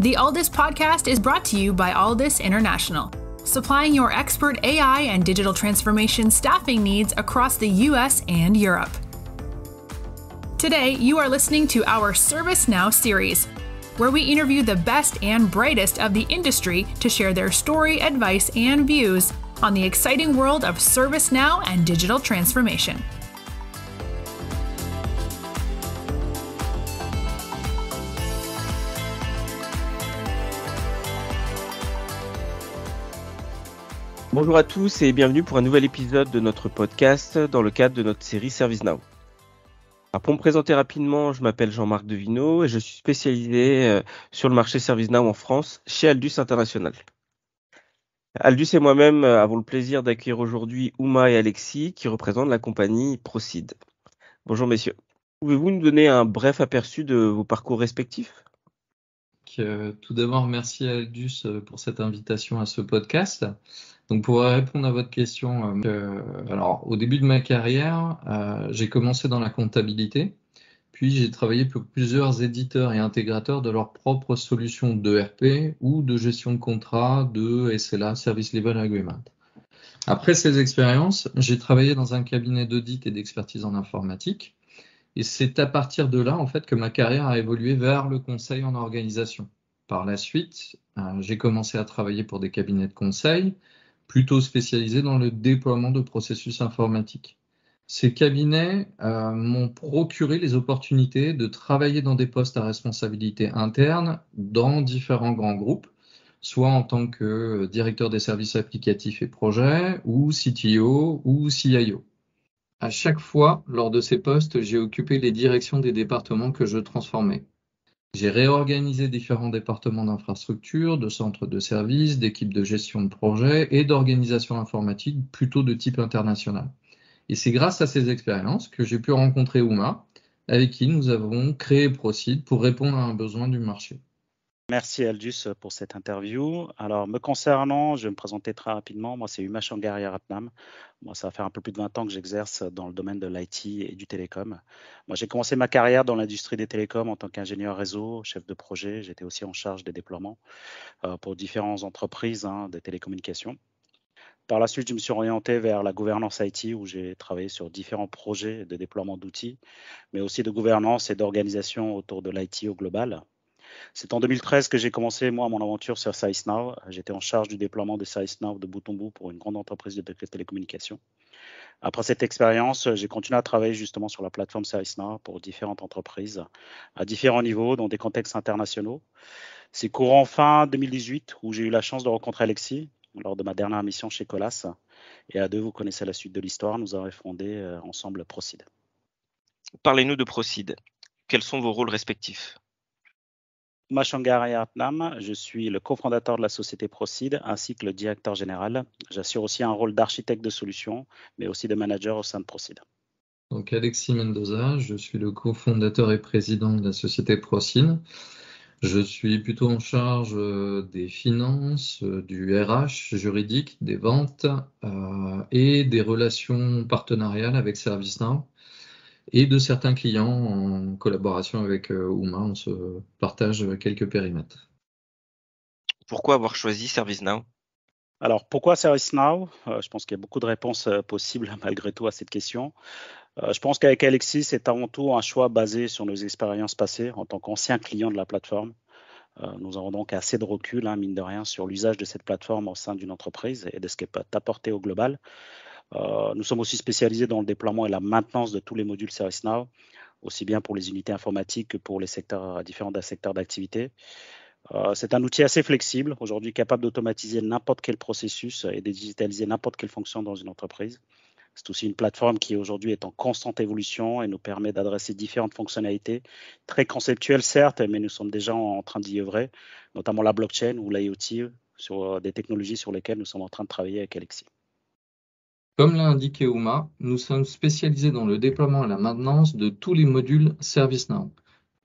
The Aldis podcast is brought to you by Aldis International, supplying your expert AI and digital transformation staffing needs across the US and Europe. Today, you are listening to our ServiceNow series, where we interview the best and brightest of the industry to share their story, advice, and views on the exciting world of ServiceNow and digital transformation. Bonjour à tous et bienvenue pour un nouvel épisode de notre podcast dans le cadre de notre série ServiceNow. Alors pour me présenter rapidement, je m'appelle Jean-Marc Devineau et je suis spécialisé sur le marché ServiceNow en France chez Aldus International. Aldus et moi-même avons le plaisir d'accueillir aujourd'hui Uma et Alexis qui représentent la compagnie Procid. Bonjour messieurs. Pouvez-vous nous donner un bref aperçu de vos parcours respectifs ? Tout d'abord, merci à Aldus pour cette invitation à ce podcast. Donc, pour répondre à votre question, alors au début de ma carrière, j'ai commencé dans la comptabilité, puis j'ai travaillé pour plusieurs éditeurs et intégrateurs de leurs propres solutions d'ERP ou de gestion de contrat, de SLA, Service Level Agreement. Après ces expériences, j'ai travaillé dans un cabinet d'audit et d'expertise en informatique, et c'est à partir de là, en fait, que ma carrière a évolué vers le conseil en organisation. Par la suite, j'ai commencé à travailler pour des cabinets de conseil, plutôt spécialisés dans le déploiement de processus informatiques. Ces cabinets m'ont procuré les opportunités de travailler dans des postes à responsabilité interne dans différents grands groupes, soit en tant que directeur des services applicatifs et projets, ou CTO, ou CIO. À chaque fois, lors de ces postes, j'ai occupé les directions des départements que je transformais. J'ai réorganisé différents départements d'infrastructure, de centres de services, d'équipes de gestion de projet et d'organisation informatique plutôt de type international. Et c'est grâce à ces expériences que j'ai pu rencontrer Uma, avec qui nous avons créé Procid pour répondre à un besoin du marché. Merci Aldus pour cette interview. Alors, me concernant, je vais me présenter très rapidement. Moi, c'est Uma Shangaria-Ratnam. Moi, ça va faire un peu plus de 20 ans que j'exerce dans le domaine de l'IT et du télécom. Moi, j'ai commencé ma carrière dans l'industrie des télécoms en tant qu'ingénieur réseau, chef de projet. J'étais aussi en charge des déploiements pour différentes entreprises de télécommunications. Par la suite, je me suis orienté vers la gouvernance IT où j'ai travaillé sur différents projets de déploiement d'outils, mais aussi de gouvernance et d'organisation autour de l'IT au global. C'est en 2013 que j'ai commencé, moi, mon aventure sur ServiceNow. J'étais en charge du déploiement de ServiceNow de bout en bout pour une grande entreprise de télécommunications. Après cette expérience, j'ai continué à travailler justement sur la plateforme ServiceNow pour différentes entreprises à différents niveaux, dans des contextes internationaux. C'est courant fin 2018 où j'ai eu la chance de rencontrer Alexis lors de ma dernière mission chez Colas. Et à deux, vous connaissez la suite de l'histoire. Nous avons fondé ensemble Procid. Parlez-nous de Procid. Quels sont vos rôles respectifs ? Uma Shangaria-Ratnam, je suis le cofondateur de la société Procid ainsi que le directeur général. J'assure aussi un rôle d'architecte de solutions, mais aussi de manager au sein de Procid. Donc Alexis Mendoza, je suis le cofondateur et président de la société Procid. Je suis plutôt en charge des finances, du RH juridique, des ventes et des relations partenariales avec ServiceNow. Et de certains clients en collaboration avec Uma, on se partage quelques périmètres. Pourquoi avoir choisi ServiceNow ? Alors, pourquoi ServiceNow ? Je pense qu'il y a beaucoup de réponses possibles malgré tout à cette question. Je pense qu'avec Alexis, c'est avant tout un choix basé sur nos expériences passées en tant qu'anciens clients de la plateforme. Nous avons donc assez de recul, mine de rien, sur l'usage de cette plateforme au sein d'une entreprise et de ce qu'elle peut apporter au global. Nous sommes aussi spécialisés dans le déploiement et la maintenance de tous les modules ServiceNow, aussi bien pour les unités informatiques que pour les différents secteurs d'activité. C'est un outil assez flexible, aujourd'hui capable d'automatiser n'importe quel processus et de digitaliser n'importe quelle fonction dans une entreprise. C'est aussi une plateforme qui aujourd'hui est en constante évolution et nous permet d'adresser différentes fonctionnalités, très conceptuelles certes, mais nous sommes déjà en train d'y œuvrer, notamment la blockchain ou l'IoT, sur des technologies sur lesquelles nous sommes en train de travailler avec Alexis. Comme l'a indiqué Uma, nous sommes spécialisés dans le déploiement et la maintenance de tous les modules ServiceNow,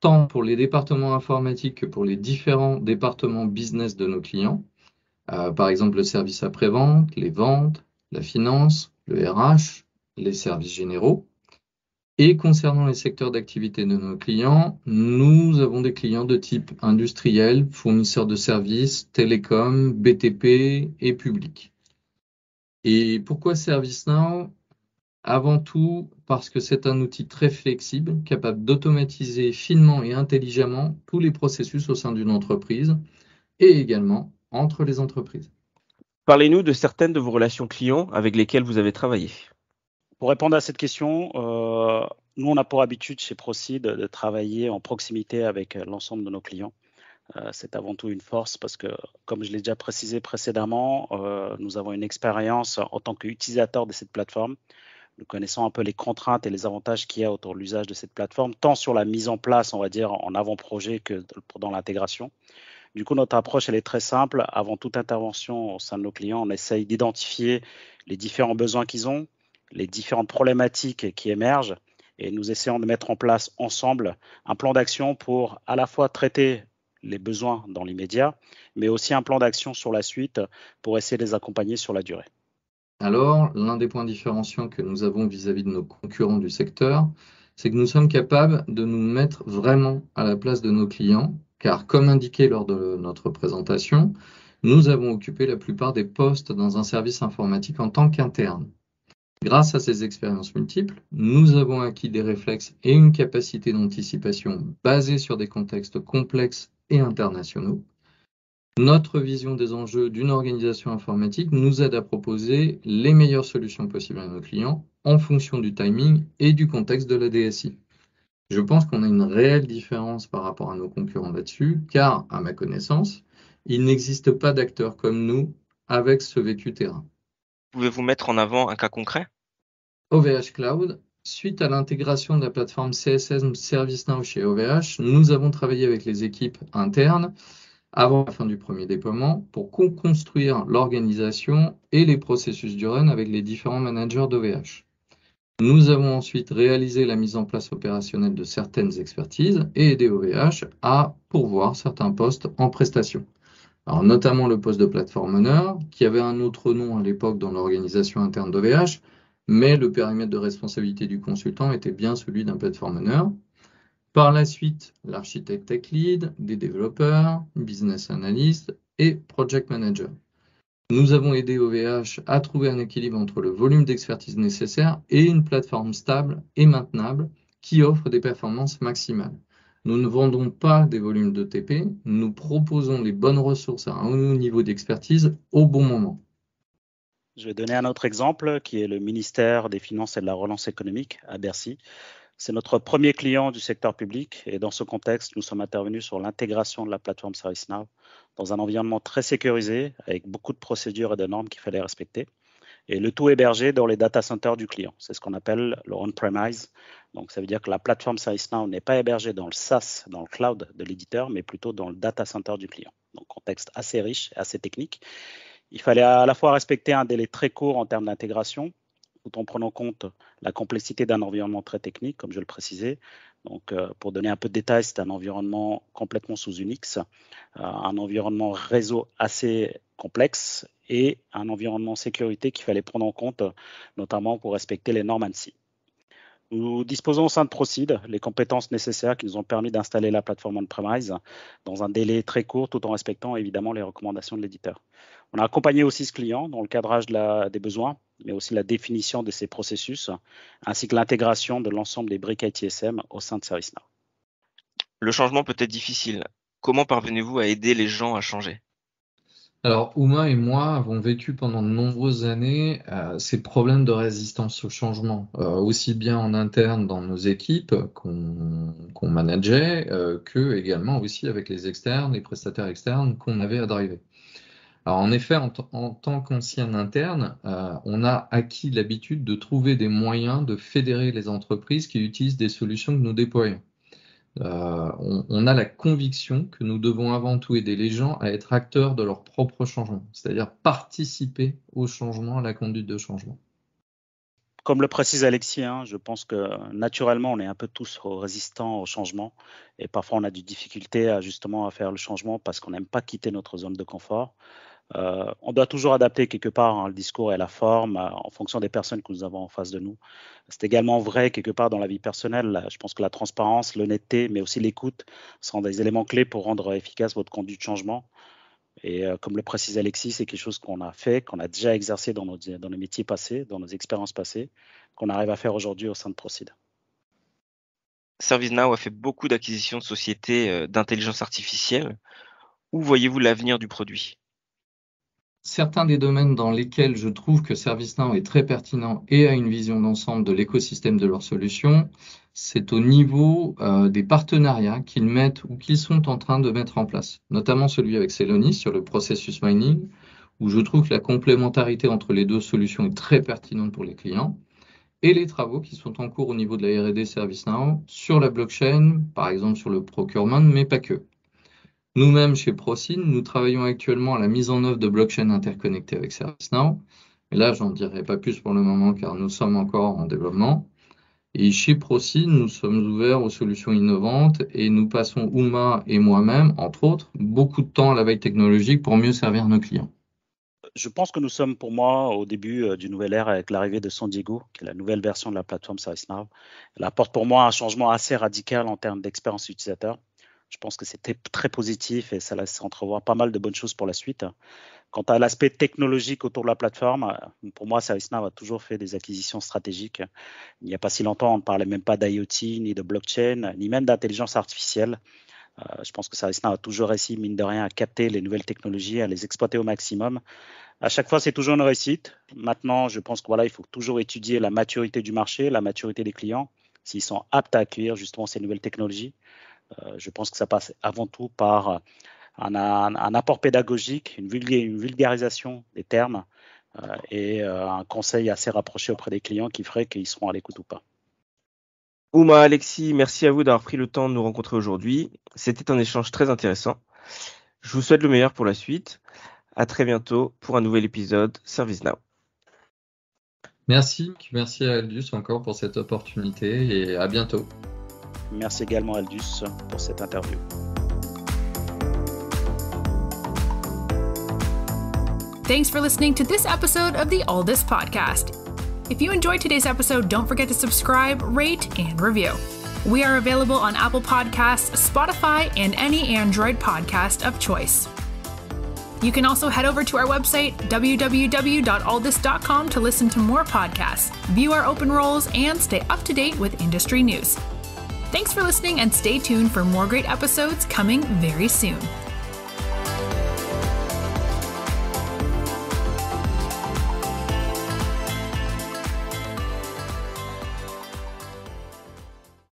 tant pour les départements informatiques que pour les différents départements business de nos clients, par exemple le service après-vente, les ventes, la finance, le RH, les services généraux. Et concernant les secteurs d'activité de nos clients, nous avons des clients de type industriel, fournisseurs de services, télécom, BTP et public. Et pourquoi ServiceNow? Avant tout, parce que c'est un outil très flexible, capable d'automatiser finement et intelligemment tous les processus au sein d'une entreprise et également entre les entreprises. Parlez-nous de certaines de vos relations clients avec lesquelles vous avez travaillé. Pour répondre à cette question, nous, on a pour habitude chez Proceed de travailler en proximité avec l'ensemble de nos clients. C'est avant tout une force parce que, comme je l'ai déjà précisé précédemment, nous avons une expérience en tant qu'utilisateur de cette plateforme. Nous connaissons un peu les contraintes et les avantages qu'il y a autour de l'usage de cette plateforme, tant sur la mise en place, on va dire, en avant-projet que dans l'intégration. Du coup, notre approche, elle est très simple. Avant toute intervention au sein de nos clients, on essaye d'identifier les différents besoins qu'ils ont, les différentes problématiques qui émergent, et nous essayons de mettre en place ensemble un plan d'action pour à la fois traiter les besoins dans l'immédiat, mais aussi un plan d'action sur la suite pour essayer de les accompagner sur la durée. Alors, l'un des points différenciants que nous avons vis-à-vis de nos concurrents du secteur, c'est que nous sommes capables de nous mettre vraiment à la place de nos clients, car comme indiqué lors de notre présentation, nous avons occupé la plupart des postes dans un service informatique en tant qu'interne. Grâce à ces expériences multiples, nous avons acquis des réflexes et une capacité d'anticipation basée sur des contextes complexes et internationaux. Notre vision des enjeux d'une organisation informatique nous aide à proposer les meilleures solutions possibles à nos clients en fonction du timing et du contexte de la DSI. Je pense qu'on a une réelle différence par rapport à nos concurrents là-dessus, car, à ma connaissance, il n'existe pas d'acteurs comme nous avec ce vécu terrain. Pouvez-vous mettre en avant un cas concret? OVH Cloud, suite à l'intégration de la plateforme CSM ServiceNow chez OVH, nous avons travaillé avec les équipes internes avant la fin du premier déploiement pour construire l'organisation et les processus du run avec les différents managers d'OVH. Nous avons ensuite réalisé la mise en place opérationnelle de certaines expertises et aidé OVH à pourvoir certains postes en prestation. Alors, notamment le poste de Platform Owner, qui avait un autre nom à l'époque dans l'organisation interne d'OVH, mais le périmètre de responsabilité du consultant était bien celui d'un Platform Owner. Par la suite, l'architecte tech lead, des développeurs, business analyst et project manager. Nous avons aidé OVH à trouver un équilibre entre le volume d'expertise nécessaire et une plateforme stable et maintenable qui offre des performances maximales. Nous ne vendons pas des volumes de TP, nous proposons les bonnes ressources à un haut niveau d'expertise au bon moment. Je vais donner un autre exemple qui est le ministère des Finances et de la Relance économique à Bercy. C'est notre premier client du secteur public et dans ce contexte, nous sommes intervenus sur l'intégration de la plateforme ServiceNow dans un environnement très sécurisé avec beaucoup de procédures et de normes qu'il fallait respecter. Et le tout hébergé dans les data centers du client. C'est ce qu'on appelle le on-premise. Donc, ça veut dire que la plateforme ServiceNow n'est pas hébergée dans le SaaS, dans le cloud de l'éditeur, mais plutôt dans le data center du client. Donc, contexte assez riche, assez technique. Il fallait à la fois respecter un délai très court en termes d'intégration, tout en prenant compte la complexité d'un environnement très technique, comme je le précisais. Donc, pour donner un peu de détails, c'est un environnement complètement sous Unix, un environnement réseau assez complexe et un environnement sécurité qu'il fallait prendre en compte, notamment pour respecter les normes ANSI. Nous disposons au sein de Proceed les compétences nécessaires qui nous ont permis d'installer la plateforme on-premise dans un délai très court, tout en respectant évidemment les recommandations de l'éditeur. On a accompagné aussi ce client dans le cadrage des besoins, mais aussi la définition de ses processus, ainsi que l'intégration de l'ensemble des briques ITSM au sein de ServiceNow. Le changement peut être difficile. Comment parvenez-vous à aider les gens à changer? Alors, Ouma et moi avons vécu pendant de nombreuses années ces problèmes de résistance au changement, aussi bien en interne dans nos équipes qu'on manageait, que également aussi avec les externes, les prestataires externes qu'on avait à driver. Alors, en effet, en tant qu'ancien interne, on a acquis l'habitude de trouver des moyens de fédérer les entreprises qui utilisent des solutions que nous déployons. On a la conviction que nous devons avant tout aider les gens à être acteurs de leur propre changement, c'est-à-dire participer au changement, à la conduite de changement. Comme le précise Alexis, je pense que naturellement, on est un peu tous résistants au changement et parfois on a des difficultés justement à faire le changement parce qu'on n'aime pas quitter notre zone de confort. On doit toujours adapter quelque part le discours et la forme en fonction des personnes que nous avons en face de nous. C'est également vrai quelque part dans la vie personnelle. Je pense que la transparence, l'honnêteté, mais aussi l'écoute sont des éléments clés pour rendre efficace votre conduite de changement. Et comme le précise Alexis, c'est quelque chose qu'on a fait, qu'on a déjà exercé dans nos métiers passés, dans nos expériences passées, qu'on arrive à faire aujourd'hui au sein de Procid. ServiceNow a fait beaucoup d'acquisitions de sociétés d'intelligence artificielle. Où voyez-vous l'avenir du produit? Certains des domaines dans lesquels je trouve que ServiceNow est très pertinent et a une vision d'ensemble de l'écosystème de leurs solutions, c'est au niveau des partenariats qu'ils mettent ou qu'ils sont en train de mettre en place, notamment celui avec Celonis sur le processus mining, où je trouve que la complémentarité entre les deux solutions est très pertinente pour les clients, et les travaux qui sont en cours au niveau de la R&D ServiceNow sur la blockchain, par exemple sur le procurement, mais pas que. Nous-mêmes, chez Procid, nous travaillons actuellement à la mise en œuvre de blockchain interconnectées avec ServiceNow. Et là, j'en dirai pas plus pour le moment car nous sommes encore en développement. Et chez Procid, nous sommes ouverts aux solutions innovantes et nous passons, Uma et moi-même, entre autres, beaucoup de temps à la veille technologique pour mieux servir nos clients. Je pense que nous sommes, pour moi, au début d'une nouvelle ère avec l'arrivée de San Diego, qui est la nouvelle version de la plateforme ServiceNow. Elle apporte pour moi un changement assez radical en termes d'expérience utilisateur. Je pense que c'était très positif et ça laisse entrevoir pas mal de bonnes choses pour la suite. Quant à l'aspect technologique autour de la plateforme, pour moi, ServiceNow a toujours fait des acquisitions stratégiques. Il n'y a pas si longtemps, on ne parlait même pas d'IoT, ni de blockchain, ni même d'intelligence artificielle. Je pense que ServiceNow a toujours réussi, mine de rien, à capter les nouvelles technologies, à les exploiter au maximum. À chaque fois, c'est toujours une réussite. Maintenant, je pense qu'il faut toujours étudier la maturité du marché, la maturité des clients, s'ils sont aptes à accueillir justement ces nouvelles technologies. Je pense que ça passe avant tout par un apport pédagogique, une vulgarisation des termes et un conseil assez rapproché auprès des clients qui ferait qu'ils seront à l'écoute ou pas. Uma, Alexis, merci à vous d'avoir pris le temps de nous rencontrer aujourd'hui. C'était un échange très intéressant. Je vous souhaite le meilleur pour la suite. À très bientôt pour un nouvel épisode ServiceNow. Merci à Aldus encore pour cette opportunité et à bientôt. Merci également Aldus pour cette interview. Thanks for listening to this episode of the Aldus Podcast. If you enjoyed today's episode, don't forget to subscribe, rate, and review. We are available on Apple Podcasts, Spotify, and any Android podcast of choice. You can also head over to our website, www.aldus.com, to listen to more podcasts, view our open roles, and stay up to date with industry news. Thanks for listening and stay tuned for more great episodes coming very soon.